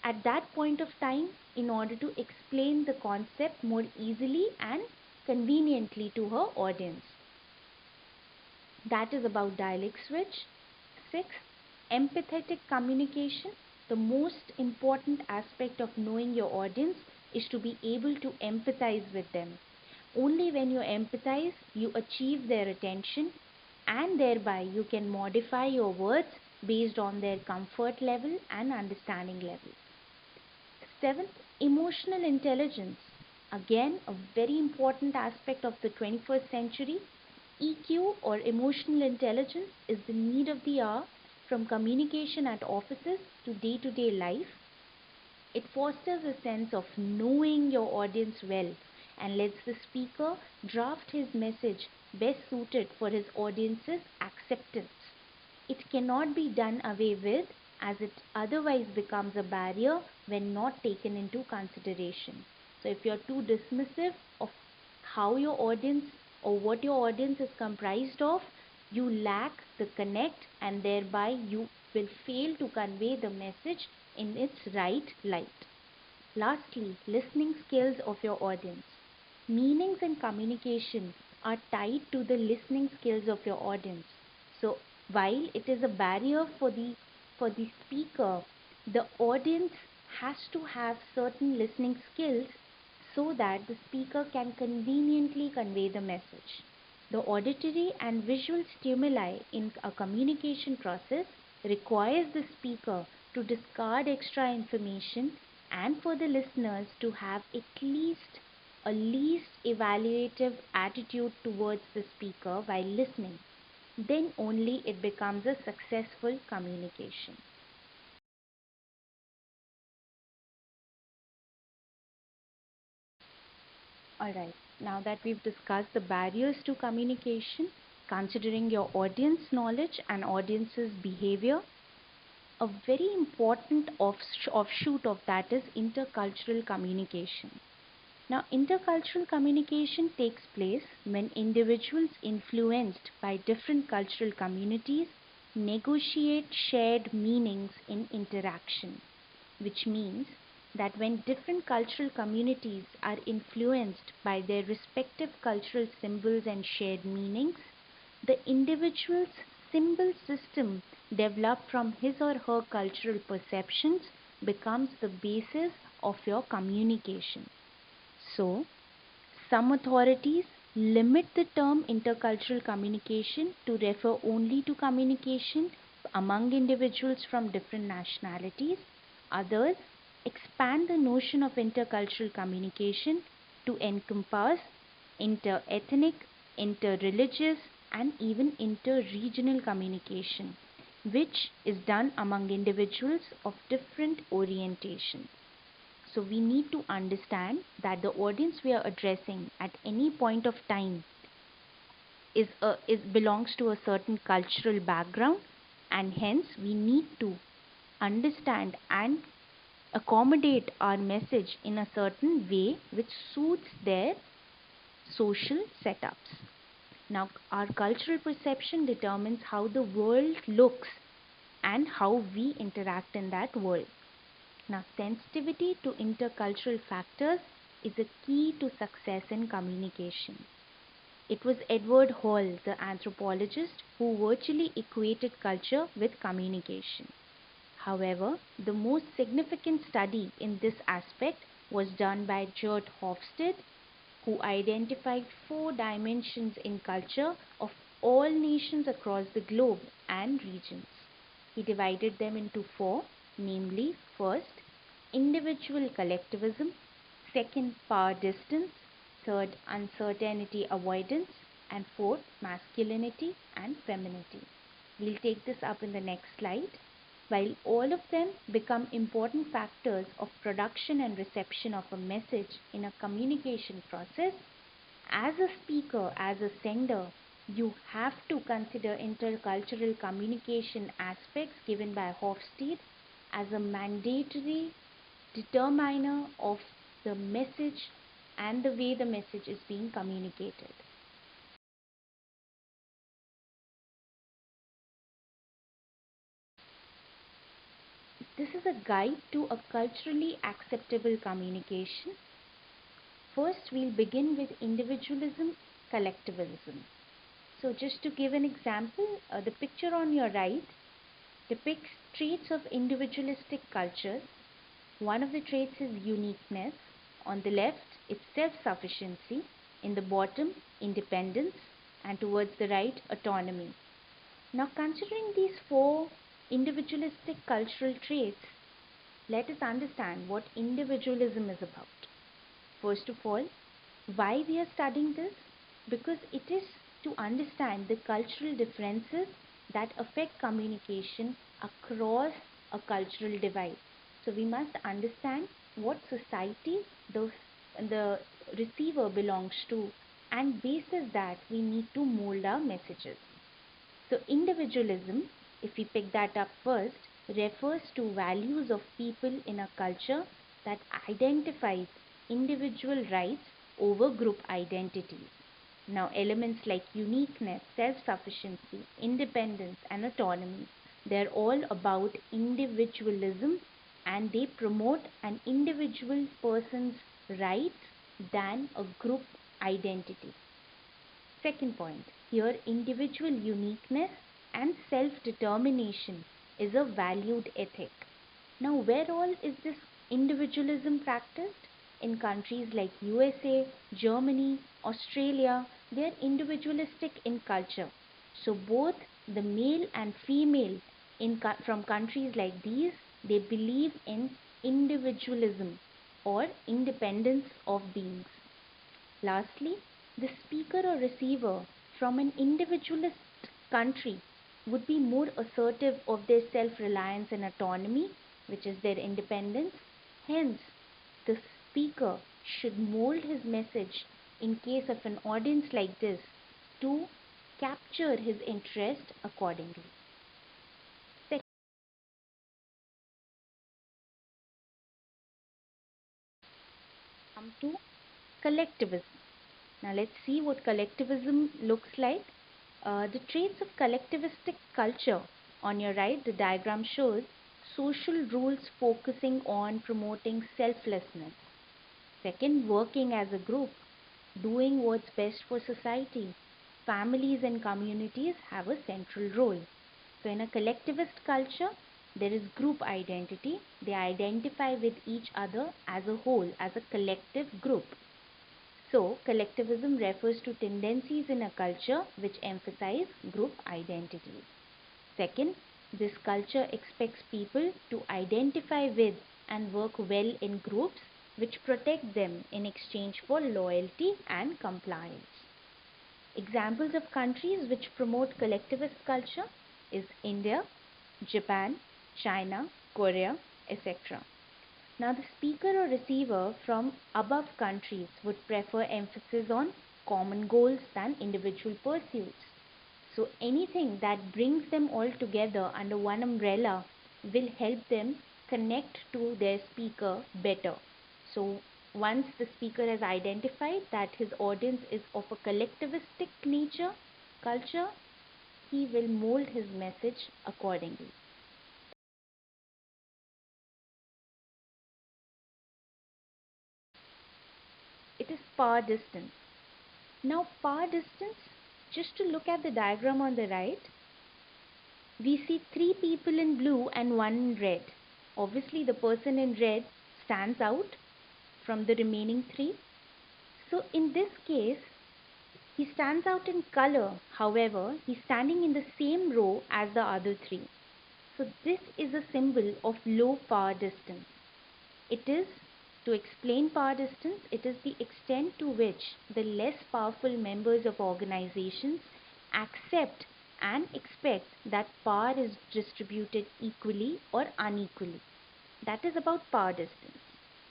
S1: at that point of time in order to explain the concept more easily and conveniently to her audience. That is about dialect switch. Sixth, empathetic communication. The most important aspect of knowing your audience is to be able to empathize with them. Only when you empathize, you achieve their attention, and thereby you can modify your words based on their comfort level and understanding level. Seventh, emotional intelligence. Again, a very important aspect of the 21st century. EQ or emotional intelligence is the need of the hour from communication at offices to day life. It fosters a sense of knowing your audience well and lets the speaker draft his message best suited for his audience's acceptance. It cannot be done away with as it otherwise becomes a barrier when not taken into consideration. So if you're too dismissive of how your audience or what your audience is comprised of, you lack the connect and thereby you will fail to convey the message in its right light. Lastly, listening skills of your audience. Meanings and communication are tied to the listening skills of your audience. So while it is a barrier for the speaker, the audience has to have certain listening skills so that the speaker can conveniently convey the message. The auditory and visual stimuli in a communication process requires the speaker to discard extra information and for the listeners to have at least a least evaluative attitude towards the speaker while listening. Then only it becomes a successful communication. Alright, now that we've discussed the barriers to communication, considering your audience knowledge and audience's behavior, a very important offshoot of that is intercultural communication. Now, intercultural communication takes place when individuals influenced by different cultural communities negotiate shared meanings in interaction, which means that when different cultural communities are influenced by their respective cultural symbols and shared meanings, the individual's symbol system developed from his or her cultural perceptions becomes the basis of your communication. So, some authorities limit the term intercultural communication to refer only to communication among individuals from different nationalities. Others expand the notion of intercultural communication to encompass inter-ethnic, inter-religious, and even inter-regional communication, which is done among individuals of different orientation. So we need to understand that the audience we are addressing at any point of time belongs to a certain cultural background, and hence we need to understand and accommodate our message in a certain way which suits their social setups. Now, our cultural perception determines how the world looks and how we interact in that world. Now, sensitivity to intercultural factors is a key to success in communication. It was Edward Hall, the anthropologist, who virtually equated culture with communication. However, the most significant study in this aspect was done by Gert Hofstede, who identified 4 dimensions in culture of all nations across the globe and regions. He divided them into 4, namely, first, individual collectivism, second, power distance, third, uncertainty avoidance, and fourth, masculinity and femininity. We'll take this up in the next slide. While all of them become important factors of production and reception of a message in a communication process, as a speaker, as a sender, you have to consider intercultural communication aspects given by Hofstede as a mandatory determiner of the message and the way the message is being communicated. This is a guide to a culturally acceptable communication. First, we'll begin with individualism, collectivism. So just to give an example, the picture on your right depicts traits of individualistic cultures. One of the traits is uniqueness. On the left, it's self-sufficiency. In the bottom, independence. And towards the right, autonomy. Now, considering these 4 individualistic cultural traits, let us understand what individualism is about. First of all, why we are studying this? Because it is to understand the cultural differences that affect communication across a cultural divide. So we must understand what society the receiver belongs to, and basis that we need to mold our messages. So individualism, if we pick that up first, refers to values of people in a culture that identifies individual rights over group identities. Now, elements like uniqueness, self-sufficiency, independence, and autonomy, they're all about individualism, and they promote an individual person's rights than a group identity. Second point, here individual uniqueness and self-determination is a valued ethic. Now, where all is this individualism practiced? In countries like USA, Germany, Australia, they are individualistic in culture. So both the male and female from countries like these, they believe in individualism or independence of beings. Lastly, the speaker or receiver from an individualist country would be more assertive of their self-reliance and autonomy, which is their independence. Hence, the speaker should mold his message in case of an audience like this to capture his interest accordingly. Come to collectivism. Now let's see what collectivism looks like. The traits of collectivistic culture. On your right, the diagram shows social rules focusing on promoting selflessness. Second, working as a group, doing what's best for society. Families and communities have a central role. So in a collectivist culture, there is group identity. They identify with each other as a whole, as a collective group. So, collectivism refers to tendencies in a culture which emphasize group identities. Second, this culture expects people to identify with and work well in groups which protect them in exchange for loyalty and compliance. Examples of countries which promote collectivist culture is India, Japan, China, Korea, etc. Now, the speaker or receiver from above countries would prefer emphasis on common goals than individual pursuits. So, anything that brings them all together under one umbrella will help them connect to their speaker better. So, once the speaker has identified that his audience is of a collectivistic culture, he will mold his message accordingly. It is power distance. Now, power distance, just to look at the diagram on the right, we see three people in blue and one in red. Obviously, the person in red stands out from the remaining three. So, in this case, he stands out in color. However, he's standing in the same row as the other three. So, this is a symbol of low power distance. It is, to explain power distance, it is the extent to which the less powerful members of organizations accept and expect that power is distributed equally or unequally. That is about power distance.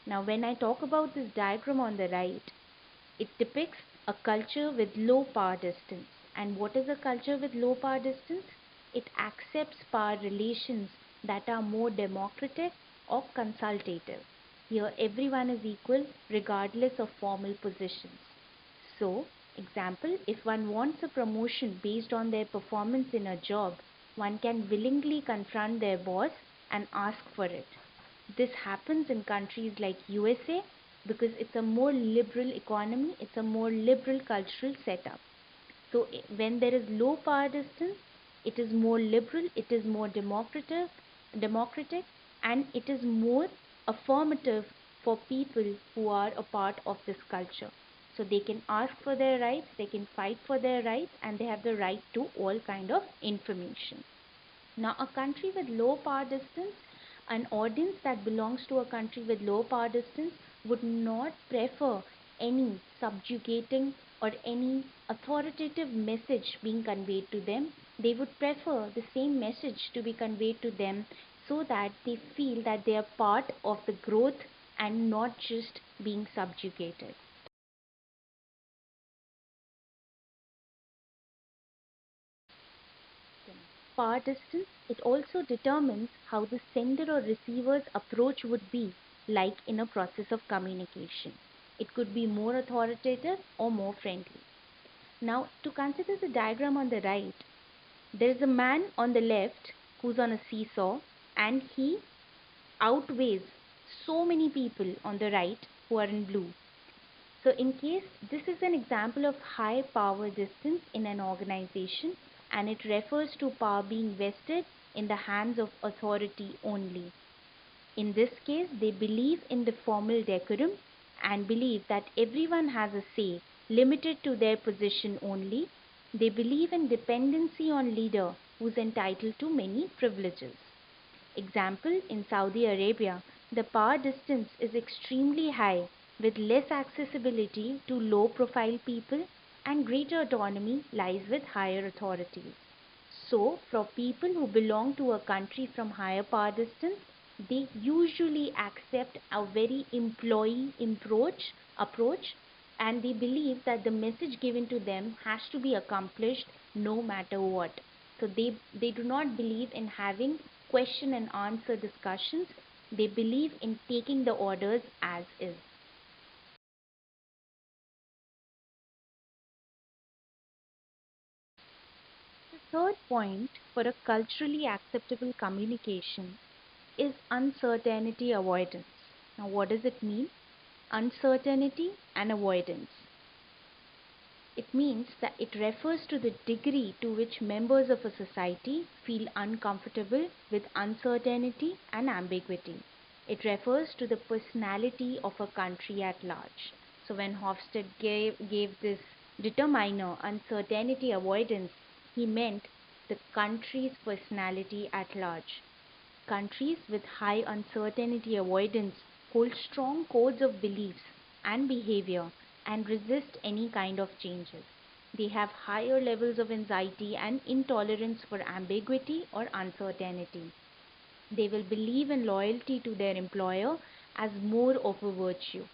S1: Now, when I talk about this diagram on the right, it depicts a culture with low power distance. And what is a culture with low power distance? It accepts power relations that are more democratic or consultative. Here, everyone is equal regardless of formal positions. So, example, if one wants a promotion based on their performance in a job, one can willingly confront their boss and ask for it. This happens in countries like USA because it's a more liberal economy, it's a more liberal cultural setup. So when there is low power distance, it is more liberal, it is more democratic, and it is more affirmative for people who are a part of this culture. So they can ask for their rights, they can fight for their rights, and they have the right to all kind of information. Now, a country with low power distance, an audience that belongs to a country with low power distance would not prefer any subjugating or any authoritative message being conveyed to them. They would prefer the same message to be conveyed to them so that they feel that they are part of the growth and not just being subjugated. Power distance, it also determines how the sender or receiver's approach would be like in a process of communication. It could be more authoritative or more friendly. Now, to consider the diagram on the right, there is a man on the left who's on a seesaw and he outweighs so many people on the right who are in blue. So in case this is an example of high power distance in an organization and it refers to power being vested in the hands of authority only. In this case, they believe in the formal decorum and believe that everyone has a say limited to their position only. They believe in dependency on leader who's entitled to many privileges. Example, in Saudi Arabia, the power distance is extremely high with less accessibility to low profile people and greater autonomy lies with higher authorities. So, for people who belong to a country from higher power distance, they usually accept a very employee approach and they believe that the message given to them has to be accomplished no matter what. So they do not believe in having question and answer discussions. They believe in taking the orders as is. The third point for a culturally acceptable communication is uncertainty avoidance. Now, what does it mean? Uncertainty and avoidance. It means that it refers to the degree to which members of a society feel uncomfortable with uncertainty and ambiguity. It refers to the personality of a country at large. So when Hofstede gave this determiner, uncertainty avoidance, he meant the country's personality at large. countries with high uncertainty avoidance hold strong codes of beliefs and behavior and resist any kind of changes. They have higher levels of anxiety and intolerance for ambiguity or uncertainty. They will believe in loyalty to their employer as more of a virtue.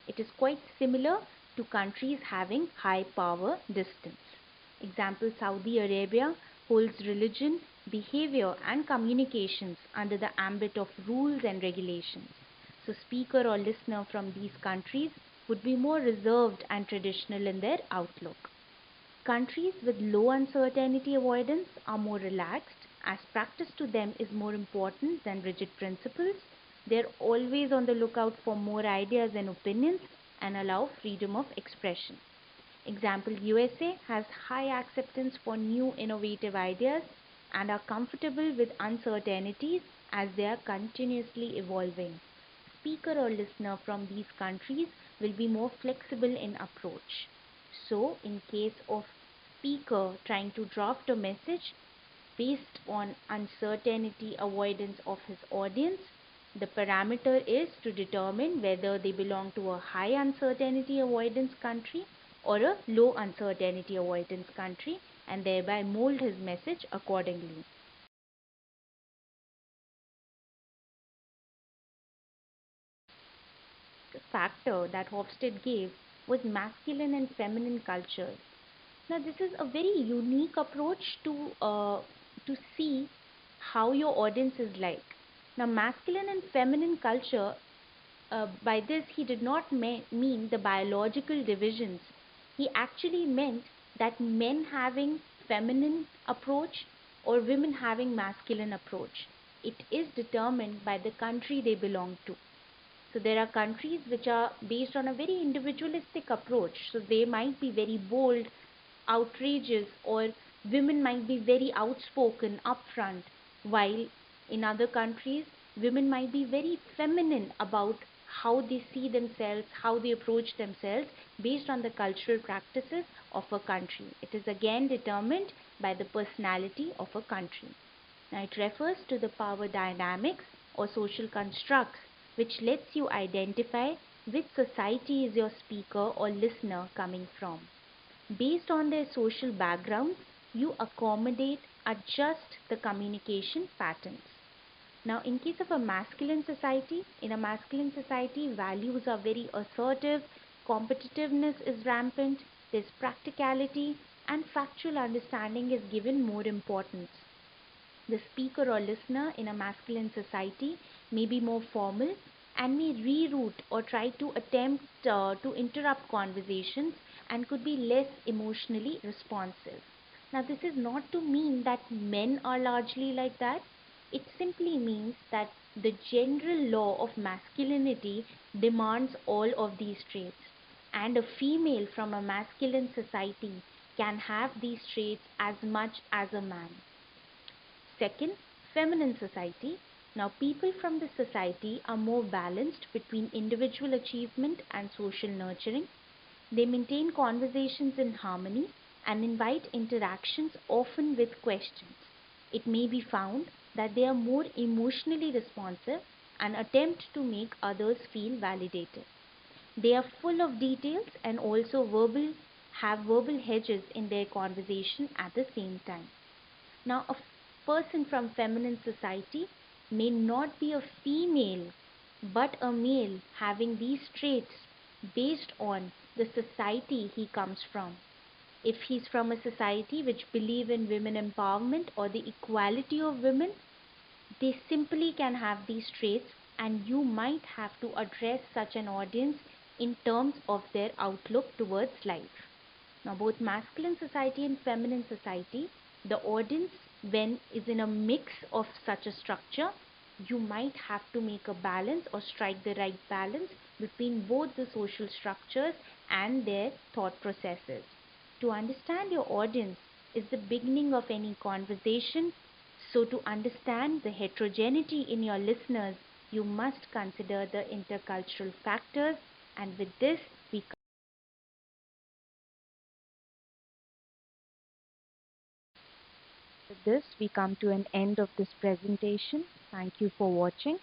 S1: It is quite similar to countries having high power distance. Example, Saudi Arabia holds religion, behavior and communications under the ambit of rules and regulations. So speaker or listener from these countries would be more reserved and traditional in their outlook. Countries with low uncertainty avoidance are more relaxed, as practice to them is more important than rigid principles. They're always on the lookout for more ideas and opinions and allow freedom of expression. Example, USA has high acceptance for new innovative ideas and are comfortable with uncertainties as they are continuously evolving. Speaker or listener from these countries will be more flexible in approach. So, in case of speaker trying to draft a message based on uncertainty avoidance of his audience, the parameter is to determine whether they belong to a high uncertainty avoidance country or a low uncertainty avoidance country and thereby mold his message accordingly. The factor that Hofstede gave was masculine and feminine cultures. Now, this is a very unique approach to see how your audience is like. Now, masculine and feminine culture, by this he did not mean the biological divisions. He actually meant that men having feminine approach or women having masculine approach. It is determined by the country they belong to. So there are countries which are based on a very individualistic approach. So they might be very bold, outrageous, or women might be very outspoken, upfront, while in other countries, women might be very feminine about how they see themselves, how they approach themselves based on the cultural practices of a country. It is again determined by the personality of a country. Now, it refers to the power dynamics or social constructs which lets you identify which society is your speaker or listener coming from. Based on their social backgrounds, you accommodate, adjust the communication patterns. Now, in case of a masculine society, in a masculine society, values are very assertive, competitiveness is rampant, there's practicality, and factual understanding is given more importance. The speaker or listener in a masculine society may be more formal and may reroute or try to attempt to interrupt conversations and could be less emotionally responsive. Now, this is not to mean that men are largely like that. It simply means that the general law of masculinity demands all of these traits, and a female from a masculine society can have these traits as much as a man. Second, feminine society. Now, people from this society are more balanced between individual achievement and social nurturing. They maintain conversations in harmony and invite interactions, often with questions. It may be found that they are more emotionally responsive and attempt to make others feel validated. They are full of details and also have verbal hedges in their conversation at the same time. Now, a person from feminine society may not be a female but a male having these traits based on the society he comes from. If he's from a society which believe in women empowerment or the equality of women, they simply can have these traits and you might have to address such an audience in terms of their outlook towards life. Now, both masculine society and feminine society, the audience, when is in a mix of such a structure, you might have to make a balance or strike the right balance between both the social structures and their thought processes. To understand your audience is the beginning of any conversation. So, to understand the heterogeneity in your listeners, you must consider the intercultural factors. And with this, we come to an end of this presentation. Thank you for watching.